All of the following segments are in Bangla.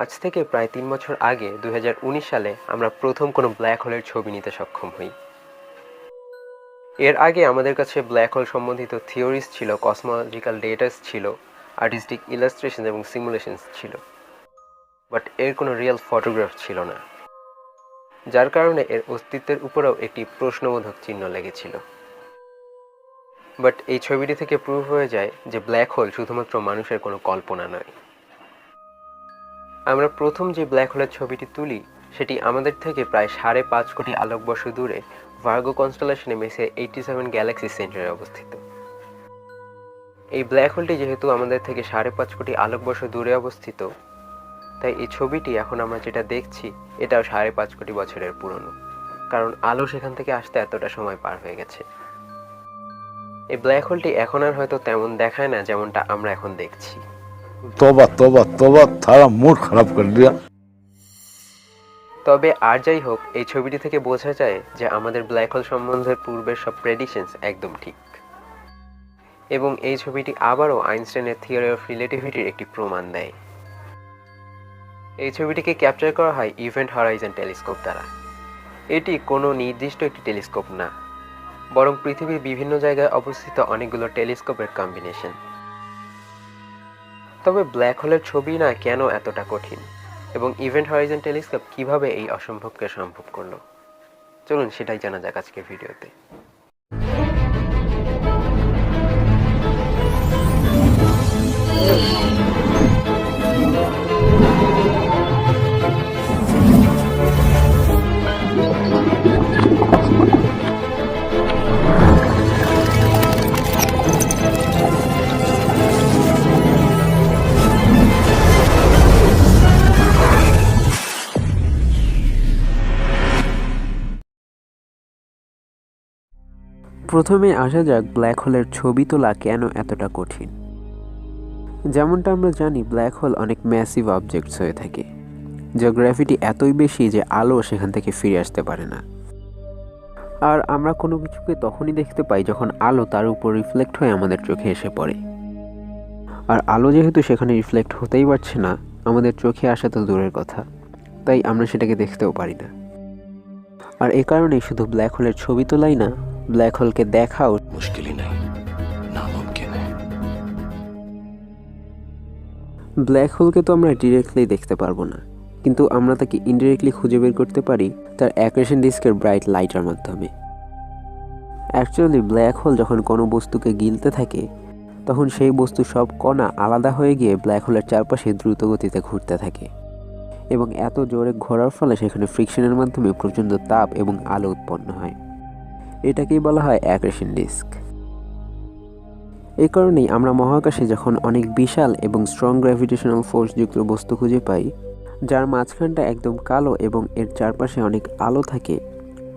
আজ থেকে প্রায় ৩ বছর আগে ২০১৯ সালে আমরা প্রথম কোনো ব্ল্যাক হোলের ছবি নিতে সক্ষম হই। এর আগে আমাদের কাছে ব্ল্যাক হোল সম্বন্ধিত থিওরিজ ছিল, কসমোলজিক্যাল ডেটাস ছিল, আর্টিস্টিক ইলাস্ট্রেশন এবং সিমুলেশনস ছিল, বাট এর কোনো রিয়েল ফটোগ্রাফ ছিল না, যার কারণে এর অস্তিত্বের উপরেও একটি প্রশ্নবোধক চিহ্ন লেগেছিল। বাট এই ছবিটি থেকে প্রুভ হয়ে যায় যে ব্ল্যাক হোল শুধুমাত্র মানুষের কোনো কল্পনা নয়। আমরা প্রথম যে ব্ল্যাক হোলের ছবিটি তুলি সেটি আমাদের থেকে প্রায় ৫.৫ কোটি আলোকবর্ষ দূরে ভার্গো কনস্টেলেশনে মেসির 87 গ্যালাক্সি সেন্টারে অবস্থিত। এই ব্ল্যাক হোলটি যেহেতু আমাদের থেকে ৫.৫ কোটি আলোকবর্ষ দূরে অবস্থিত, তাই এই ছবিটি এখন আমরা যেটা দেখছি এটাও ৫.৫ কোটি বছরের পুরনো, কারণ আলো সেখান থেকে আসতে এতটা সময় পার হয়ে গেছে। এই ব্ল্যাক হোলটি এখন আর হয়তো তেমন দেখায় না যেমনটা আমরা এখন দেখছি। तौबा तौबा तौबा थारा मूड खराब कर दिया। তবে আর যাই হোক, এই ছবিটি থেকে বোঝা যায় যে আমাদের ব্ল্যাক হোল সম্বন্ধের পূর্বের সব প্রেডিকশনস একদম ঠিক, এবং এই ছবিটি আবারও আইনস্টাইনের থিওরি অফ রিলেটিভিটির একটি প্রমাণ দেয়। এই ছবিটিকে ক্যাপচার করা হয় ইভেন্ট হরাইজন টেলিস্কোপ দ্বারা। এটি কোনো নির্দিষ্ট একটি টেলিস্কোপ না, বরং পৃথিবীর বিভিন্ন জায়গায় অবস্থিত অনেকগুলো টেলিস্কোপের কম্বিনেশন। তবে ব্ল্যাক হোলের ছবি না কেন এতটা কঠিন, এবং ইভেন্ট হরাইজন টেলিস্কোপ কিভাবে এই অসম্ভবকে সম্ভব করলো, চলুন সেটাই জানা যাক আজকের ভিডিওতে। প্রথমে আসা যাক ব্ল্যাক হোলের ছবি তোলা কেন এতটা কঠিন। যেমনটা আমরা জানি, ব্ল্যাক হোল অনেক ম্যাসিভ অবজেক্টস হয়ে থাকে, যার গ্র্যাভিটি এতই বেশি যে আলো সেখান থেকে ফিরে আসতে পারে না। আর আমরা কোনো কিছুকে তখনই দেখতে পাই যখন আলো তার উপর রিফ্লেক্ট হয়ে আমাদের চোখে এসে পড়ে। আর আলো যেহেতু সেখানে রিফ্লেক্ট হতেই পারছে না, আমাদের চোখে আসা তো দূরের কথা, তাই আমরা সেটাকে দেখতেও পারি না। আর এ কারণেই শুধু ব্ল্যাক হোলের ছবি তোলাই না, ব্ল্যাক হোলকে দেখাও मुश्किल ही नहीं नामुमकिन है। ব্ল্যাক হোলকে তো আমরা ডিরেক্টলি দেখতে পারবো না, কিন্তু আমরা তাকে ইনডিরেক্টলি খুঁজে বের করতে পারি তার অ্যাক্রেশন ডিস্কের ব্রাইট লাইটের মাধ্যমে। অ্যাকচুয়ালি ব্ল্যাক হোল যখন কোনো বস্তুকে গিলতে থাকে, তখন সেই বস্তু সব কণা আলাদা হয়ে গিয়ে ব্ল্যাক হোলের চারপাশে দ্রুত গতিতে ঘুরতে থাকে, এবং এত জোরে ঘোরার ফলে সেখানে ফ্রিকশনের মাধ্যমে প্রচণ্ড তাপ এবং আলো উৎপন্ন হয়। এটাকেই বলা হয় অ্যাক্রেশন ডিস্ক। এই কারণেই আমরা মহাকাশে যখন অনেক বিশাল এবং স্ট্রং গ্র্যাভিটেশনাল ফোর্সযুক্ত বস্তু খুঁজে পাই, যার মাঝখানটা একদম কালো এবং এর চারপাশে অনেক আলো থাকে,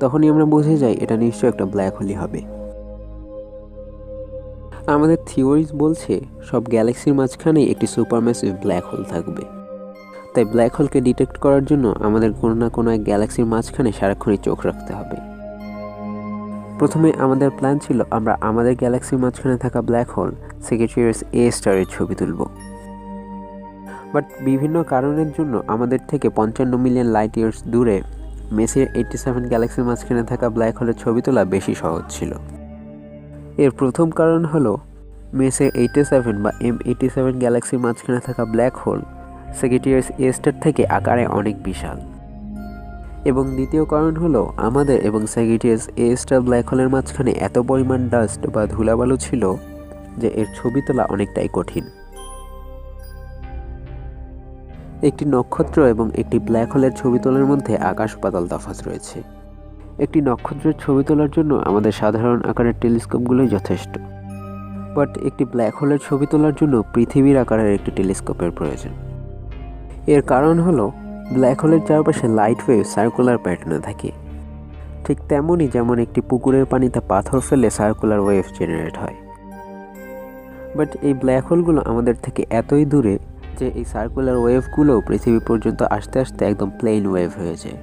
তখনই আমরা বুঝে যাই এটা নিশ্চয়ই একটা ব্ল্যাক হোলই হবে। আমাদের থিওরিজ বলছে সব গ্যালাক্সির মাঝখানেই একটি সুপারম্যাসিভ ব্ল্যাক হোল থাকবে। তাই ব্ল্যাক হোলকে ডিটেক্ট করার জন্য আমাদের কোনো না কোনো এক গ্যালাক্সির মাঝখানে সারাক্ষণই চোখ রাখতে হবে। প্রথমে আমাদের প্ল্যান ছিল আমরা আমাদের গ্যালাক্সির মাঝখানে থাকা ব্ল্যাক হোল স্যাজিটারিয়াস এ স্টারের ছবি তুলব, বাট বিভিন্ন কারণের জন্য আমাদের থেকে ৫৫ মিলিয়ন লাইট ইয়ার্স দূরে মেসির 87 গ্যালাক্সির মাঝখানে থাকা ব্ল্যাক হোলের ছবি তোলা বেশি সহজ ছিল। এর প্রথম কারণ হলো মেসির 87 বা M87 গ্যালাক্সির মাঝখানে থাকা black hole Sagittarius A star থেকে আকারে অনেক বিশাল, এবং দ্বিতীয় কারণ হলো আমাদের এবং স্যাজিটারিয়াস এ স্টার ব্ল্যাক হোলের মাঝখানে এত পরিমাণ ডাস্ট বা ধুলাবালু ছিল যে এর ছবি তোলা অনেকটাই কঠিন। একটি নক্ষত্র এবং একটি ব্ল্যাক হোলের ছবি তোলার মধ্যে আকাশ পাতাল তফাৎ রয়েছে। একটি নক্ষত্রের ছবি তোলার জন্য আমাদের সাধারণ আকারের টেলিস্কোপগুলোই যথেষ্ট, বাট একটি ব্ল্যাক হোলের ছবি তোলার জন্য পৃথিবীর আকারের একটি টেলিস্কোপের প্রয়োজন। এর কারণ হলো ব্ল্যাক হোলের চারপাশে লাইট ওয়েভ সার্কুলার প্যাটার্নে থাকে, ঠিক তেমনই যেমন একটি পুকুরের পানিতে পাথর ফেলে সার্কুলার ওয়েভ জেনারেট হয়। বাট এই ব্ল্যাক হোলগুলো আমাদের থেকে এতই দূরে যে এই সার্কুলার ওয়েভগুলো পৃথিবী পর্যন্ত আসতে আসতে একদম প্লেন ওয়েভ হয়ে যায়,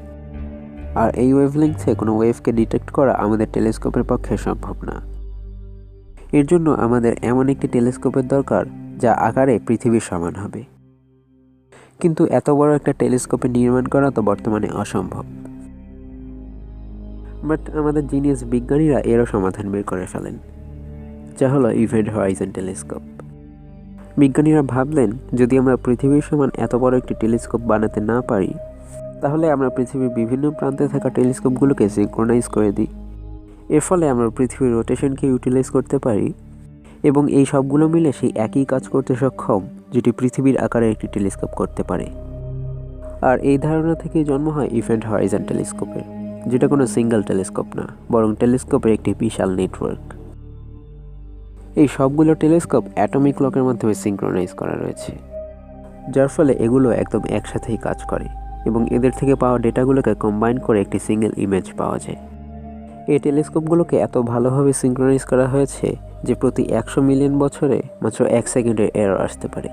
আর এই ওয়েভলেংথে কোনো ওয়েভকে ডিটেক্ট করা আমাদের টেলিস্কোপের পক্ষে সম্ভব না। এর জন্য আমাদের এমন একটি টেলিস্কোপের দরকার যা আকারে পৃথিবীর সমান হবে। কিন্তু এত বড় একটা টেলিস্কোপের নির্মাণ করা তো বর্তমানে অসম্ভব। বাট আমাদের জিনিয়াস বিজ্ঞানীরা এরও সমাধান বের করে ফেলেন, যা হলো ইভেন্ট হরাইজন টেলিস্কোপ। বিজ্ঞানীরা ভাবলেন, যদি আমরা পৃথিবীর সমান এত বড় একটি টেলিস্কোপ বানাতে না পারি, তাহলে আমরা পৃথিবীর বিভিন্ন প্রান্তে থাকা টেলিস্কোপগুলোকে সিনক্রোনাইজ করে দিই। এর ফলে আমরা পৃথিবীর রোটেশনকে ইউটিলাইজ করতে পারি এবং এই সবগুলো মিলে সেই একই কাজ করতে সক্ষম যেটি পৃথিবীর আকারে একটি টেলিস্কোপ করতে পারে। আর এই ধারণা থেকেই জন্ম হয় ইভেন্ট হরাইজন টেলিস্কোপের, যেটা কোনো সিঙ্গেল টেলিস্কোপ না, বরং টেলিস্কোপের একটি বিশাল নেটওয়ার্ক। এই সবগুলো টেলিস্কোপ অ্যাটমিক ক্লকের মাধ্যমে সিনক্রোনাইজ করা রয়েছে, যার ফলে এগুলো একদম একসাথেই কাজ করে এবং এদের থেকে পাওয়া ডেটাগুলোকে কম্বাইন করে একটি সিঙ্গেল ইমেজ পাওয়া যায়। এই টেলিস্কোপগুলোকে এত ভালোভাবে সিনক্রোনাইজ করা হয়েছে যে প্রতি 100 মিলিয়ন বছরে মাত্র 1 সেকেন্ডের এরর আসতে পারে।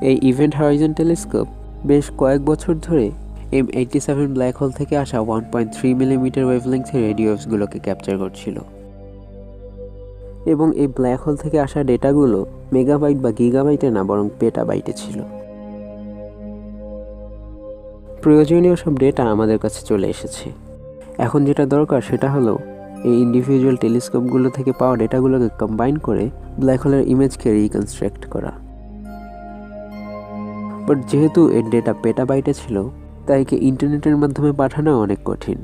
এই ইভেন্ট হরাইজন টেলিস্কোপ বেশ কয়েক বছর ধরে M87 ব্ল্যাক হোল থেকে আসা 1.3 মিলিমিটার ওয়েভলেংথের রেডিওসগুলোকে ক্যাপচার করছিল এবং এই ব্ল্যাক হোল থেকে আসা ডেটাগুলো মেগাবাইট বা গিগাবাইটে না, বরং পেটাবাইটে ছিল। প্রয়োজনীয় সব ডেটা আমাদের কাছে চলে এসেছে। এখন যেটা দরকার সেটা হলো এই ইন্ডিভিজুয়াল টেলিস্কোপগুলো থেকে পাওয়া ডেটাগুলোকে কম্বাইন করে ব্ল্যাক হোলের ইমেজকে রিকনস্ট্রাক্ট করা। বাট যেহেতু এর ডেটা পেটাবাইটে ছিল, তাই একে ইন্টারনেটের মাধ্যমে পাঠানো অনেক কঠিন।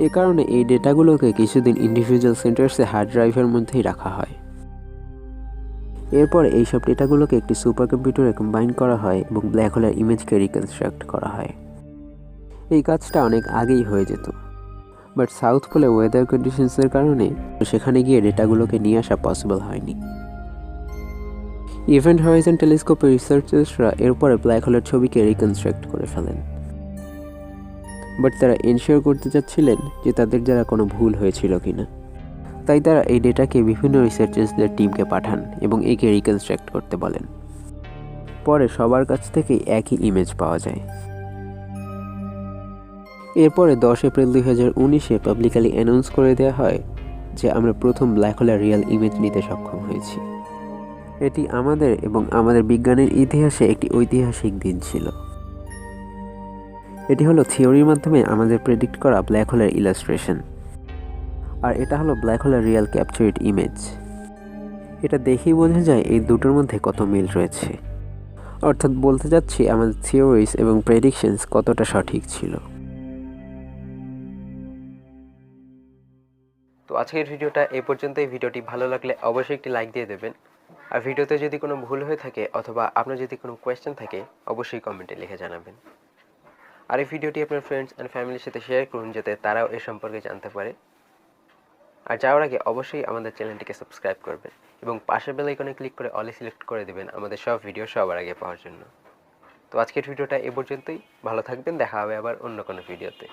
এ কারণে এই ডেটাগুলোকে কিছুদিন ইন্ডিভিজুয়াল সেন্টার্সে হার্ড ড্রাইভের মধ্যেই রাখা হয়। এরপর এইসব ডেটাগুলোকে একটি সুপার কম্পিউটারে কম্বাইন করা হয় এবং ব্ল্যাক হোলের ইমেজকে রিকনস্ট্রাক্ট করা হয়। এই কাজটা অনেক আগেই হয়ে যেত, বাট সাউথ পোলে ওয়েদার কন্ডিশনসের কারণে সেখানে গিয়ে ডেটাগুলোকে নিয়ে আসা পসিবল হয়নি। ইভেন্ট হরাইজন টেলিস্কোপের রিসার্চার্সরা এরপরে ব্ল্যাক হোলের ছবিকে রিকনস্ট্রাক্ট করে ফেলেন, বাট তারা এনশিওর করতে চাচ্ছিলেন যে তাদের দ্বারা কোনো ভুল হয়েছিল কিনা। তাই তারা এই ডেটাকে বিভিন্ন রিসার্চার্সদের টিমকে পাঠান এবং একে রিকনস্ট্রাক্ট করতে বলেন। পরে সবার কাছ থেকেই একই ইমেজ পাওয়া যায়। এরপরে 10 এপ্রিল 2019-এ পাবলিকালি অ্যানাউন্স করে দেওয়া হয় যে আমরা প্রথম ব্ল্যাক হোলের রিয়েল ইমেজ নিতে সক্ষম হয়েছি। এটি আমাদের এবং আমাদের বিজ্ঞানের ইতিহাসে একটি ঐতিহাসিক দিন ছিল। এটি হলো থিওরির মাধ্যমে আমাদের প্রেডিক্ট করা ব্ল্যাক হোলের ইলাস্ট্রেশন, আর এটা হলো ব্ল্যাক হোলের রিয়েল ক্যাপচার্ড ইমেজ। এটা দেখেই বোঝা যায় এই দুটোর মধ্যে কত মিল রয়েছে। অর্থাৎ বলতে যাচ্ছি আমাদের থিওরিজ এবং প্রেডিকশনস কতটা সঠিক ছিল। তো আজকের ভিডিওটা এই পর্যন্তই। ভিডিওটি ভালো লাগলে অবশ্যই একটি লাইক দিয়ে দেবেন। আর ভিডিওতে যদি কোনো ভুল হয়ে থাকে অথবা আপনার যদি কোনো কোয়েশ্চেন থাকে অবশ্যই কমেন্টে লিখে জানাবেন। আর এই ভিডিওটি আপনার ফ্রেন্ডস অ্যান্ড ফ্যামিলির সাথে শেয়ার করুন যাতে তারাও এ সম্পর্কে জানতে পারে। আর যাওয়ার আগে অবশ্যই আমাদের চ্যানেলটিকে সাবস্ক্রাইব করবেন এবং পাশের বেল আইকনে ক্লিক করে অলে সিলেক্ট করে দেবেন আমাদের সব ভিডিও সবার আগে পাওয়ার জন্য। তো আজকের ভিডিওটা এ পর্যন্তই। ভালো থাকবেন, দেখা হবে আবার অন্য কোনো ভিডিওতে।